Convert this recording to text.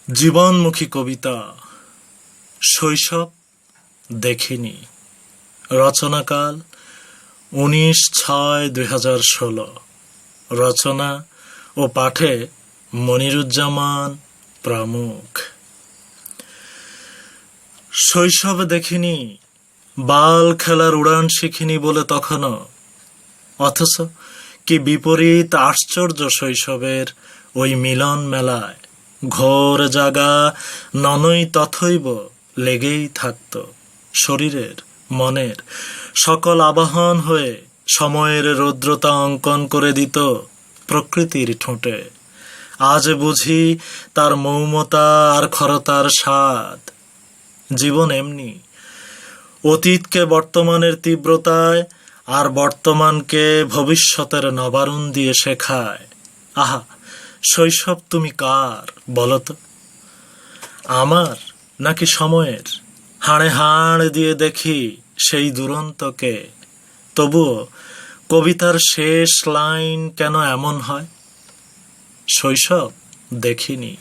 জীবনমুখী কবিতা শৈশব দেখিনি। রচনাকাল 19/6/2016। রচনা ও পাঠে মনিরুজ্জামান প্রমুখ। শৈশব দেখিনি, বাল খেলার উড়ান শিখিনি বলে তখনও, অথচ কি বিপরীত আশ্চর্য শৈশবের ওই মিলন মেলায় ঘোর জাগা ননই তথৈব লেগেই থাকত শরীরের মনের সকল আবাহন হয়ে সময়ের রৌদ্রতা অঙ্কন করে দিত প্রকৃতির ঠোঁটে। আজ বুঝি তার মৌমতা আর খরতার স্বাদ। জীবন এমনি, অতীতকে বর্তমানের তীব্রতায় আর বর্তমানকে ভবিষ্যতের নবারুণ দিয়ে শেখায়। আহা, শৈশব তুমি কার বলতো? আমার নাকি সময়ের? হাড়ে হাড় দিয়ে দেখি সেই দুরন্তকে। তবুও কবিতার শেষ লাইন কেন এমন হয়? শৈশব দেখিনি।